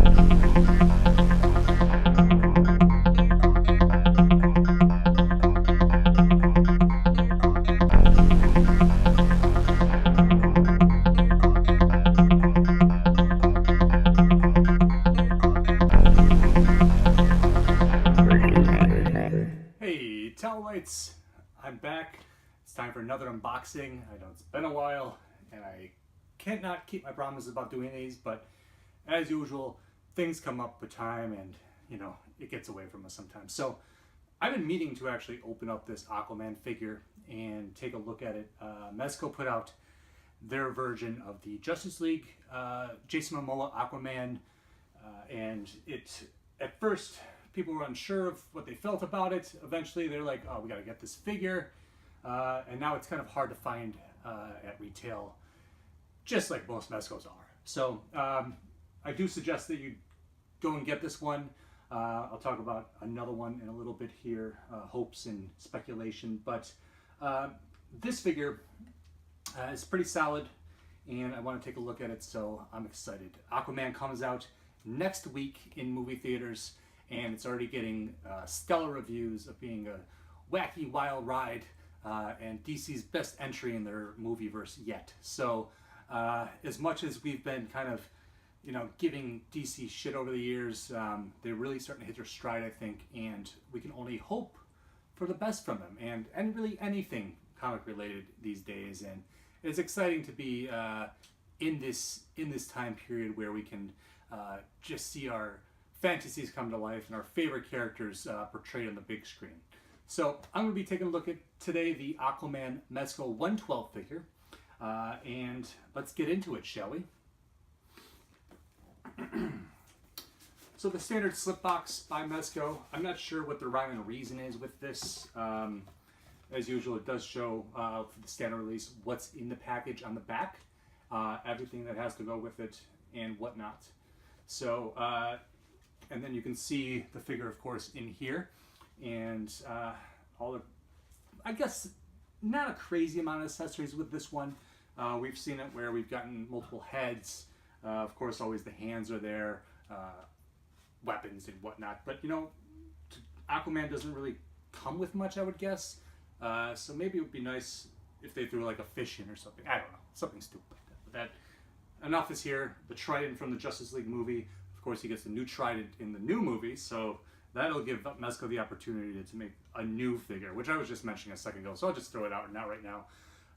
Hey, Towelites! I'm back. It's time for another unboxing. I know it's been a while, and I cannot keep my promises about doing these, but as usual, things come up with time, and it gets away from us sometimes. So I've been meaning to actually open up this Aquaman figure and take a look at it. Mezco put out their version of the Justice League Jason Momoa Aquaman, and it at first people were unsure of what they felt about it. Eventually they're like, oh, we got to get this figure, and now it's kind of hard to find at retail, just like most Mezcos are. So I do suggest that you go and get this one. I'll talk about another one in a little bit here, hopes and speculation, but this figure is pretty solid, and I want to take a look at it, so I'm excited. Aquaman comes out next week in movie theaters, and it's already getting stellar reviews of being a wacky, wild ride, and DC's best entry in their movieverse yet. So as much as we've been kind of giving DC shit over the years, they're really starting to hit their stride, I think, and we can only hope for the best from them, and really anything comic related these days. And it's exciting to be in this time period where we can just see our fantasies come to life and our favorite characters portrayed on the big screen. So I'm going to be taking a look at today the Aquaman Mezco 112 figure, and let's get into it, shall we? So the standard slip box by Mezco. I'm not sure what the rhyme and reason is with this. As usual, it does show for the standard release what's in the package on the back, everything that has to go with it and whatnot. So, and then you can see the figure, of course, in here, and all the, I guess, not a crazy amount of accessories with this one. We've seen it where we've gotten multiple heads. Of course, always the hands are there, weapons and whatnot. But Aquaman doesn't really come with much, I would guess. So maybe it would be nice if they threw like a fish in or something. I don't know, something stupid like that. But that enough is here. The Trident from the Justice League movie. Of course, he gets the new Trident in the new movie, so that'll give Mezco the opportunity to make a new figure, which I was just mentioning a second ago. So I'll just throw it out right now.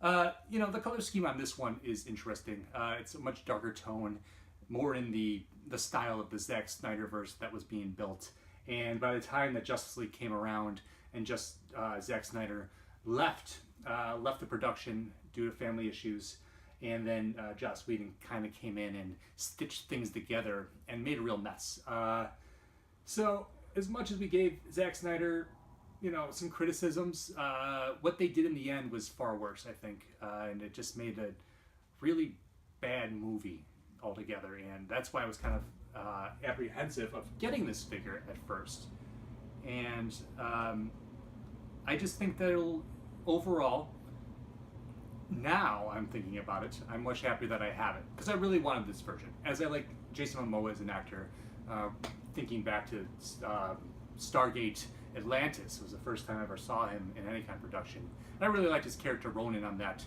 The color scheme on this one is interesting. It's a much darker tone, more in the style of the Zack Snyderverse that was being built. And by the time that Justice League came around and Zack Snyder left the production due to family issues, and then Joss Whedon kind of came in and stitched things together and made a real mess. So as much as we gave Zack Snyder some criticisms, what they did in the end was far worse, I think, and it just made a really bad movie altogether, and that's why I was kind of apprehensive of getting this figure at first. And I just think that overall, now I'm thinking about it, I'm much happier that I have it, because I really wanted this version. As I like Jason Momoa as an actor, thinking back to Stargate Atlantis was the first time I ever saw him in any kind of production. And I really liked his character Ronan on that,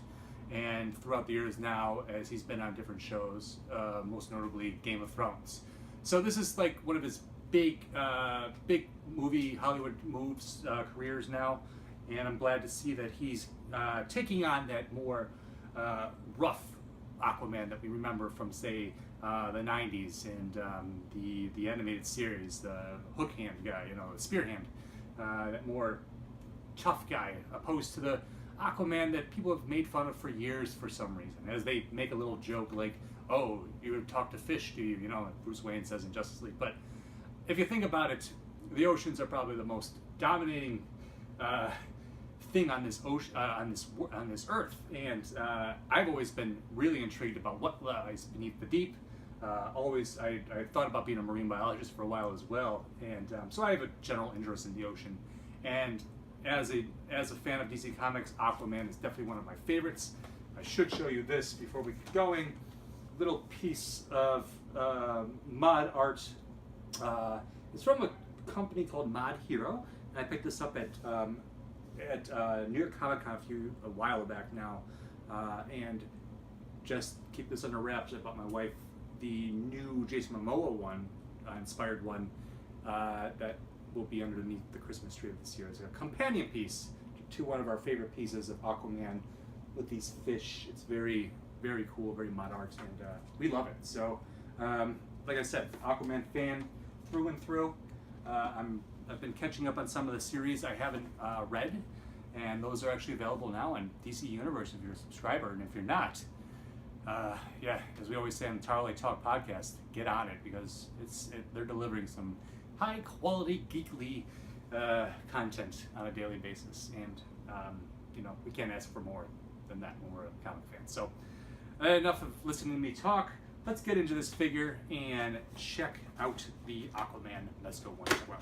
and throughout the years now, as he's been on different shows, most notably Game of Thrones. So this is like one of his big movie Hollywood moves careers now, and I'm glad to see that he's taking on that more rough Aquaman that we remember from, say, the 90s and the animated series, the hook hand guy, the spear hand, that more tough guy, opposed to the Aquaman that people have made fun of for years for some reason, as they make a little joke like, oh, you would talk to fish, do you? Like Bruce Wayne says in Justice League. But if you think about it, the oceans are probably the most dominating thing on this ocean, on this earth, and I've always been really intrigued about what lies beneath the deep. I thought about being a marine biologist for a while as well, and so I have a general interest in the ocean. And as a fan of DC Comics, Aquaman is definitely one of my favorites. I should show you this before we get going. little piece of mod art. It's from a company called Mod Hero, and I picked this up at New York Comic Con a while back now, and just keep this under wraps. I bought my wife the new Jason Momoa one, inspired one, that will be underneath the Christmas tree of this year as a companion piece to one of our favorite pieces of Aquaman with these fish. It's very, very cool, very mod art, and we love it. So, like I said, Aquaman fan through and through. I've been catching up on some of the series I haven't read, and those are actually available now on DC Universe if you're a subscriber, and if you're not, yeah, as we always say on the Tarley Talk podcast, get on it, because they're delivering some high quality geekly content on a daily basis, and you know, we can't ask for more than that when we're a comic fan. So enough of listening to me talk. Let's get into this figure and check out the Aquaman Mezco one as well.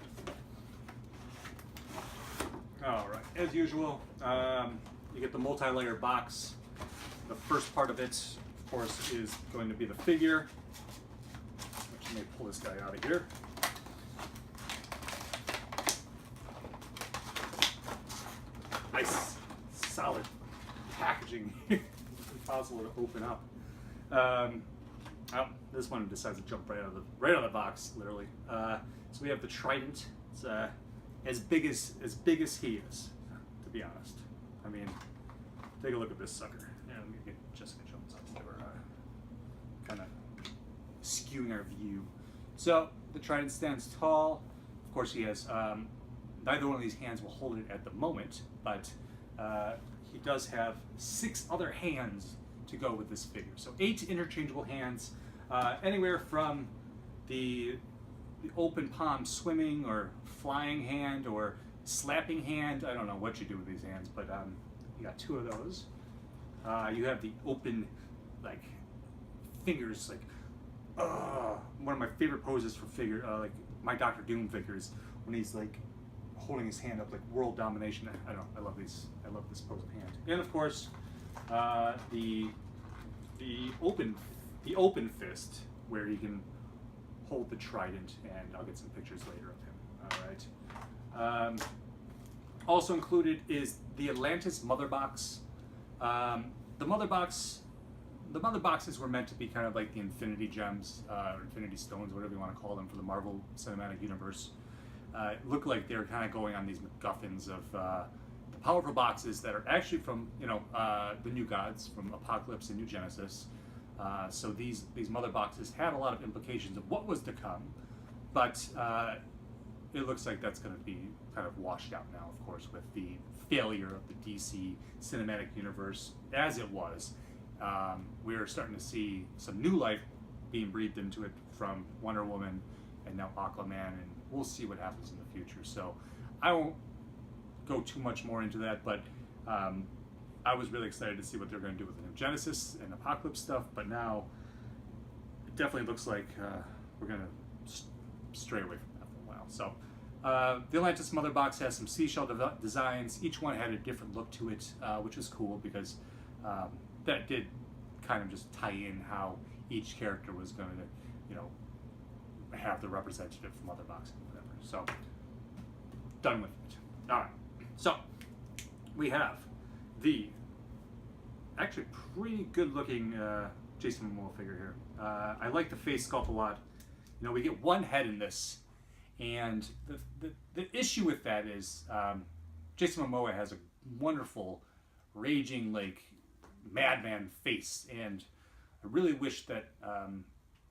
All right, as usual, you get the multi-layer box. The first part of it, of course, is going to be the figure. Let me pull this guy out of here. Nice, solid packaging. Impossible to open up. Oh, this one decides to jump right out of the box, literally. So we have the Trident. It's as big as he is, to be honest. I mean, take a look at this sucker. Yeah, let me get Jessica Jones up so we're kind of skewing our view. So the Trident stands tall. Of course, he has neither one of these hands will hold it at the moment, but he does have 6 other hands to go with this figure. So 8 interchangeable hands, anywhere from the open palm swimming or flying hand or slapping hand. I don't know what you do with these hands, but you got 2 of those. You have the open, like, fingers, like, one of my favorite poses for figure, like my Doctor Doom figures, when he's like holding his hand up like world domination. I don't know, I love these. I love this pose of hand. And of course, the open fist, where he can hold the trident, and I'll get some pictures later of him. All right. Also included is the Atlantis mother box. The mother boxes were meant to be kind of like the Infinity Gems, or Infinity Stones, whatever you want to call them, for the Marvel Cinematic Universe. It looked like they were kind of going on these MacGuffins of the powerful boxes that are actually from, you know, the New Gods, from Apocalypse and New Genesis. So these mother boxes had a lot of implications of what was to come, but it looks like that's going to be kind of washed out now, of course, with the failure of the DC Cinematic Universe as it was. We're starting to see some new life being breathed into it from Wonder Woman and now Aquaman, and we'll see what happens in the future. So I won't go too much more into that, but I was really excited to see what they're going to do with the New Genesis and Apocalypse stuff, but now it definitely looks like we're going to stray away from that for a while. So the Atlantis Mother Box has some seashell designs. Each one had a different look to it, which was cool, because that did kind of just tie in how each character was going to, you know, have the representative Mother Box and whatever. So, done with it. All right. So, we have the actually pretty good looking Jason Momoa figure here. I like the face sculpt a lot. You know, we get one head in this, and the issue with that is Jason Momoa has a wonderful, raging, like, madman face, and I really wish that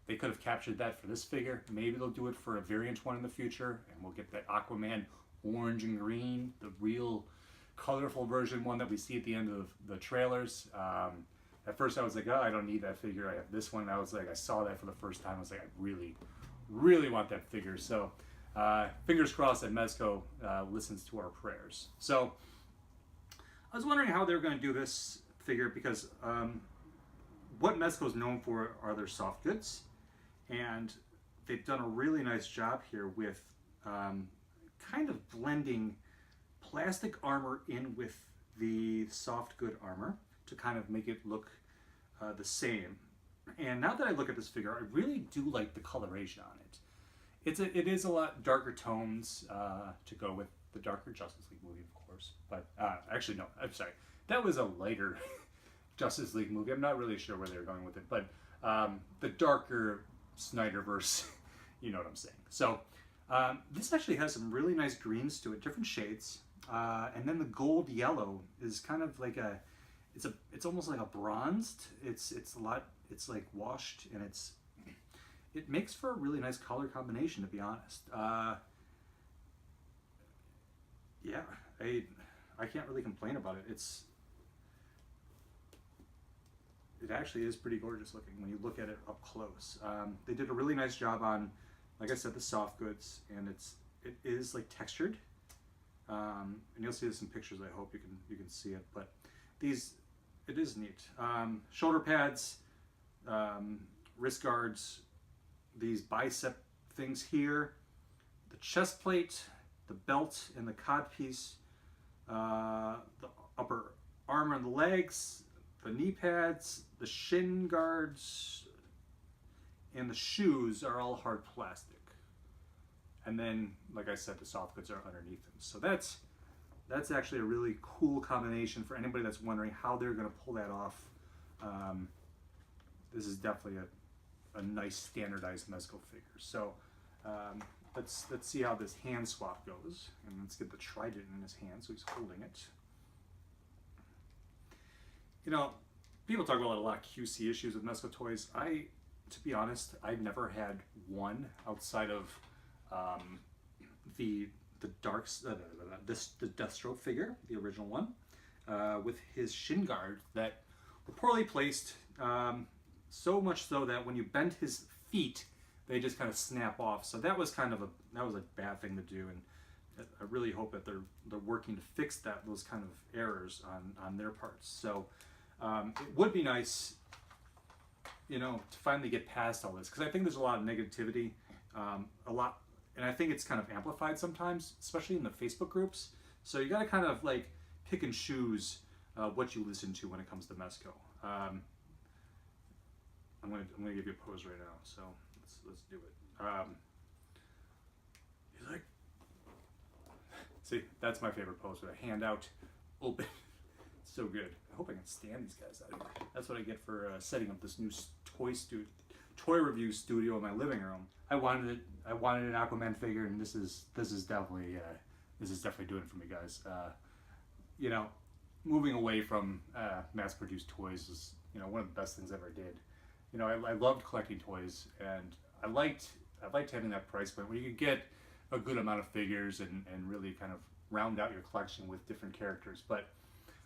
they could have captured that for this figure. Maybe they'll do it for a variant one in the future, and we'll get that Aquaman orange and green, the real colorful version one that we see at the end of the trailers. At first I was like, oh, I don't need that figure, I have this one. I was like, I saw that for the first time, I was like, I really, really want that figure. So fingers crossed that Mezco listens to our prayers. So I was wondering how they're going to do this figure, because what Mezco is known for are their soft goods, and they've done a really nice job here with kind of blending plastic armor in with the soft good armor to kind of make it look the same. And now that I look at this figure, I really do like the coloration on it. It is a lot darker tones to go with the darker Justice League movie, of course. But actually, no, I'm sorry. That was a lighter Justice League movie. I'm not really sure where they were going with it, but the darker Snyderverse, you know what I'm saying. So this actually has some really nice greens to it, different shades, and then the gold yellow is kind of like it's almost like a bronzed. It's like washed, and it makes for a really nice color combination, to be honest. Yeah, I can't really complain about it. It actually is pretty gorgeous looking when you look at it up close. They did a really nice job on, like I said, the soft goods, and it is like textured. And you'll see this in pictures. I hope you can see it, but it is neat. Shoulder pads, wrist guards, these bicep things here, the chest plate, the belt and the codpiece, the upper arm and the legs, the knee pads, the shin guards, and the shoes are all hard plastic. And then, like I said, the soft goods are underneath them. So that's actually a really cool combination for anybody that's wondering how they're going to pull that off. This is definitely a nice standardized Mezco figure. So let's see how this hand swap goes, and let's get the trident in his hand so he's holding it. You know, people talk about a lot of QC issues with Mezco toys. To be honest, I never had one outside of the Deathstroke figure, the original one, with his shin guard that were poorly placed. So much so that when you bend his feet, they just kind of snap off. So that was a bad thing to do, and I really hope that they're working to fix those kind of errors on their parts. So it would be nice, you know, to finally get past all this, because I think there's a lot of negativity, and I think it's kind of amplified sometimes, especially in the Facebook groups. So you got to kind of like pick and choose what you listen to when it comes to Mezco. I'm gonna give you a pose right now, so let's do it. He's like, see, that's my favorite pose, with a hand out, open. It's so good. I hope I can stand these guys out here. That's what I get for setting up this new toy review studio in my living room. I wanted an Aquaman figure, and this is definitely doing it for me, guys. You know, moving away from mass-produced toys is, you know, one of the best things I ever did. You know, I loved collecting toys, and I liked having that price point where you could get a good amount of figures and really kind of round out your collection with different characters. But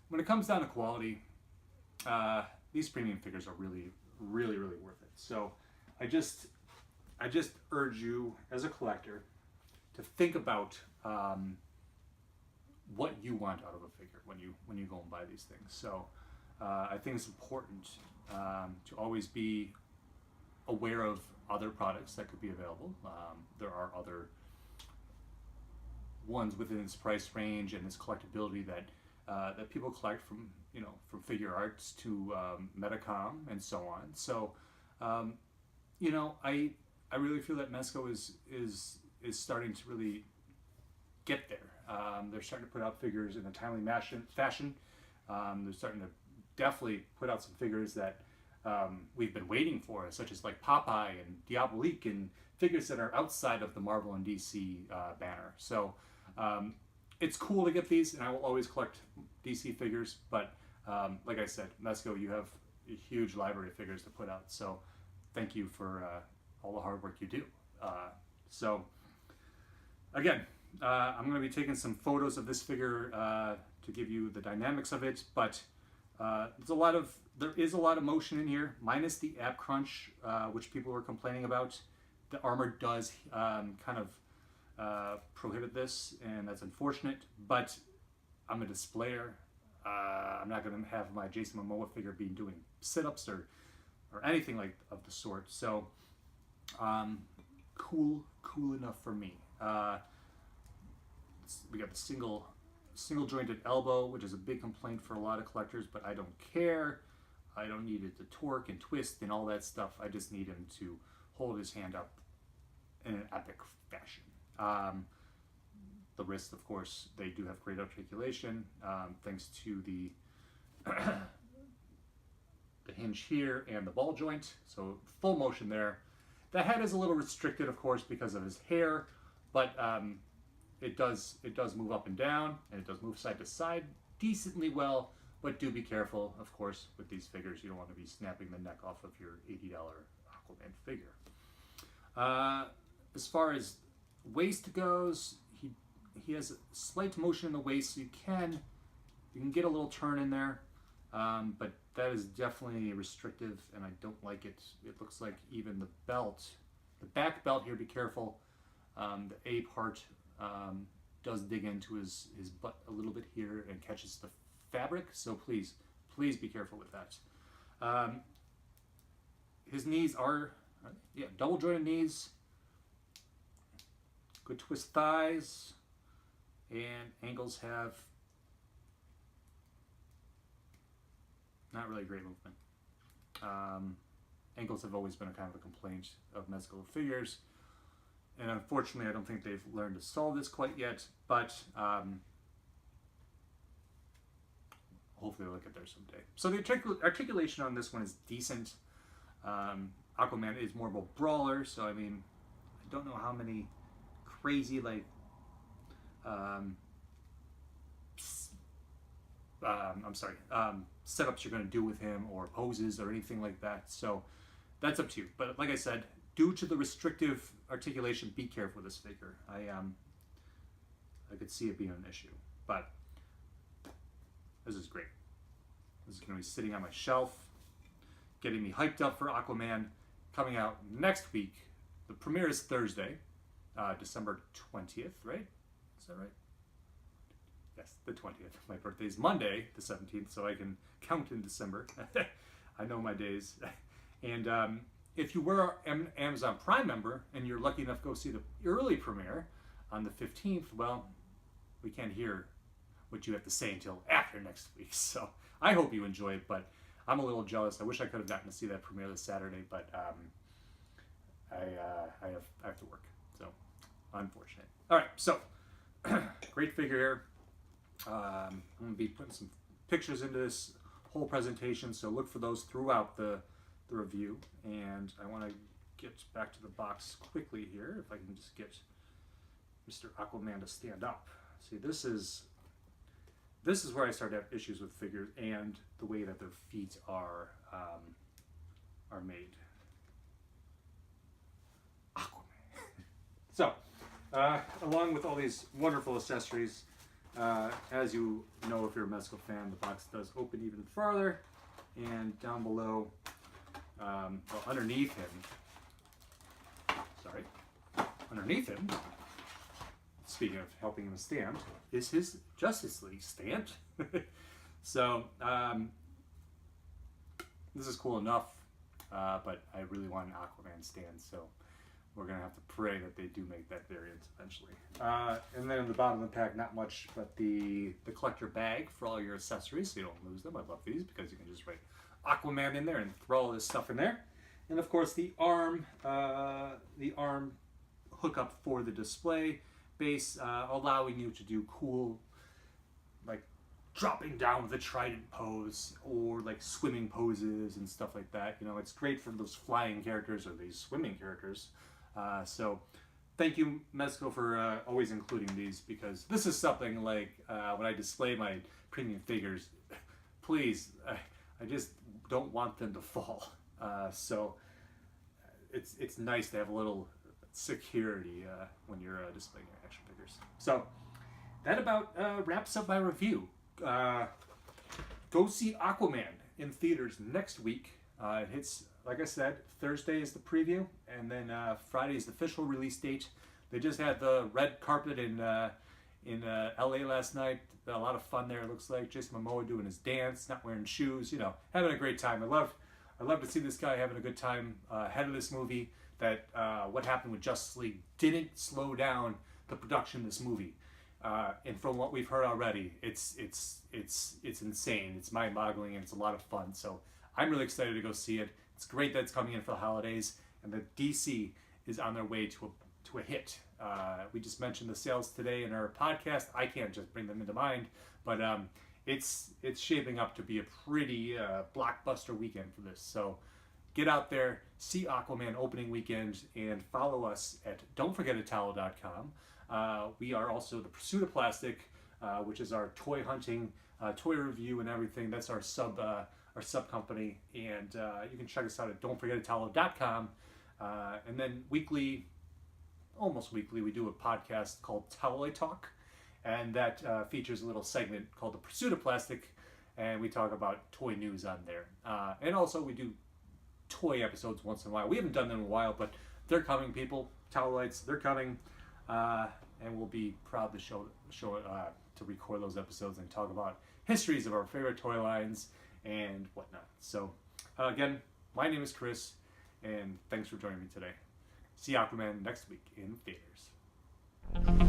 when it comes down to quality, these premium figures are really, really, really worth it. So I just urge you as a collector to think about what you want out of a figure when you go and buy these things. So I think it's important to always be aware of other products that could be available. There are other ones within this price range and this collectability that people collect, from Figure Arts to Metacom and so on. So you know, I really feel that Mezco is starting to really get there. They're starting to put out figures in a timely fashion. They're starting to definitely put out some figures that we've been waiting for, such as like Popeye and Diabolique, and figures that are outside of the Marvel and DC banner. So it's cool to get these, and I will always collect DC figures, but like I said, Mezco, you have a huge library of figures to put out, so thank you for all the hard work you do. So again, I'm going to be taking some photos of this figure to give you the dynamics of it, but there is a lot of motion in here, minus the ab crunch, which people were complaining about. The armor does kind of prohibit this, and that's unfortunate, but I'm a displayer. I'm not going to have my Jason Momoa figure be doing sit-ups or anything like of the sort. So cool enough for me. We got the single jointed elbow, which is a big complaint for a lot of collectors, but I don't care. I don't need it to torque and twist and all that stuff. I just need him to hold his hand up in an epic fashion. The wrists, of course, they do have great articulation, thanks to the the hinge here and the ball joint. So full motion there. The head is a little restricted, of course, because of his hair, but it does move up and down, and it does move side to side decently well. But do be careful, of course, with these figures. You don't want to be snapping the neck off of your $80 Aquaman figure. As far as waist goes, he has a slight motion in the waist, so you can get a little turn in there, but that is definitely restrictive, and I don't like it. It looks like even the belt, the back belt here, be careful. The A part does dig into his butt a little bit here and catches the fabric, so please be careful with that. His knees are double jointed knees, good twist thighs, and ankles have not really great movement. Ankles have always been a kind of a complaint of Mezco figures, and unfortunately I don't think they've learned to solve this quite yet, but hopefully they'll get there someday. So the articulation on this one is decent. Aquaman is more of a brawler, so I mean, I don't know how many crazy setups you're going to do with him, or poses or anything like that. So that's up to you. But like I said, due to the restrictive articulation, be careful with this figure. I could see it being an issue, but this is great. This is going to be sitting on my shelf, getting me hyped up for Aquaman, coming out next week. The premiere is Thursday, December 20th, right? Is that right? Yes, the 20th. My birthday is Monday, the 17th, so I can count in December. I know my days. And if you were an Amazon Prime member and you're lucky enough to go see the early premiere on the 15th, well, we can't hear what you have to say until after next week. So I hope you enjoy it, but I'm a little jealous. I wish I could have gotten to see that premiere this Saturday, but I have to work, so unfortunate. All right, so great figure here. I'm going to be putting some pictures into this whole presentation, so look for those throughout the review. And I want to get back to the box quickly here, if I can just get Mr. Aquaman to stand up. See, this is where I start to have issues with figures and the way that their feet are made. Aquaman. So, along with all these wonderful accessories, as you know, if you're a Mezco fan, the box does open even farther, and down below, well, underneath him, speaking of helping him stand, is his Justice League stand. So, this is cool enough, but I really want an Aquaman stand, so we're going to have to pray that they do make that variant eventually. And then in the bottom of the pack, not much, but the collector bag for all your accessories, so you don't lose them. I love these because you can just write Aquaman in there and throw all this stuff in there. And of course the arm hookup for the display base, allowing you to do cool, like dropping down with a trident pose, or like swimming poses and stuff like that. You know, it's great for those flying characters or these swimming characters. So thank you, Mezco, for always including these, because this is something like when I display my premium figures, please, I just don't want them to fall. So it's nice to have a little security when you're displaying your action figures. So that about wraps up my review. Go see Aquaman in theaters next week. It hits, like I said, Thursday is the preview, and then Friday is the official release date. They just had the red carpet in LA last night. A lot of fun there, it looks like. Jason Momoa doing his dance, not wearing shoes, you know, having a great time. I love to see this guy having a good time ahead of this movie. That what happened with Justice League didn't slow down the production of this movie. And from what we've heard already, it's insane. It's mind-boggling, and it's a lot of fun. So I'm really excited to go see it. It's great that it's coming in for the holidays, and that DC is on their way to a hit. We just mentioned the sales today in our podcast. I can't just bring them into mind, but it's shaping up to be a pretty blockbuster weekend for this. So get out there, see Aquaman opening weekend, and follow us at don'tforgetatalo.com. We are also The Pursuit of Plastic, which is our toy hunting, toy review and everything. That's our sub company, and you can check us out at don'tforgetatalo.com. And then almost weekly, we do a podcast called Towelay Talk, and that features a little segment called The Pursuit of Plastic, and we talk about toy news on there. And also we do toy episodes once in a while. We haven't done them in a while, but they're coming, people. Towelites, they're coming, and we'll be proud to to record those episodes and talk about histories of our favorite toy lines and whatnot. So again, my name is Chris, and thanks for joining me today. See Aquaman next week in theaters.